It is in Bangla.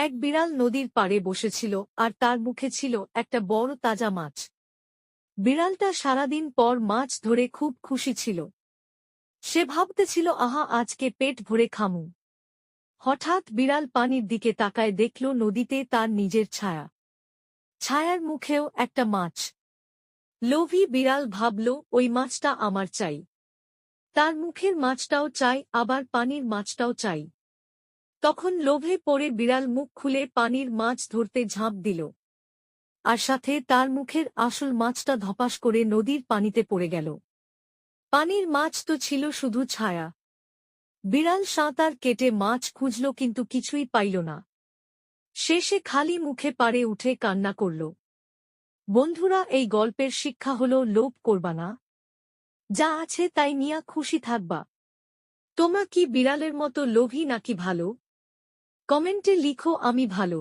এক বিড়াল নদীর পাড়ে বসেছিল আর তার মুখে ছিল একটা বড় তাজা মাছ। বিড়ালটা সারাদিন পর মাছ ধরে খুব খুশি ছিল। সে ভাবতেছিল, আহা, আজকে পেট ভরে খামু। হঠাৎ বিড়াল পানির দিকে তাকায়, দেখল নদীতে তার নিজের ছায়া। ছায়ার মুখেও একটা মাছ। লোভী বিড়াল ভাবল, ওই মাছটা আমার চাই। তার মুখের মাছটাও চাই, আবার পানির মাছটাও চাই। তখন লোভে পড়ে বিড়াল মুখ খুলে পানির মাছ ধরতে ঝাঁপ দিল, আর সাথে তার মুখের আসল মাছটা ধপাস করে নদীর পানিতে পড়ে গেল। পানির মাছ তো ছিল শুধু ছায়া। বিড়াল সাঁতার কেটে মাছ খুঁজল, কিন্তু কিছুই পাইল না। শেষে খালি মুখে পাড়ে উঠে কান্না করল। বন্ধুরা, এই গল্পের শিক্ষা হল, লোভ করবা না, যা আছে তাই নিয়া খুশি থাকবা। তোমরা কি বিড়ালের মতো লোভী নাকি ভালো? কমেন্টে লিখো, আমি ভালো।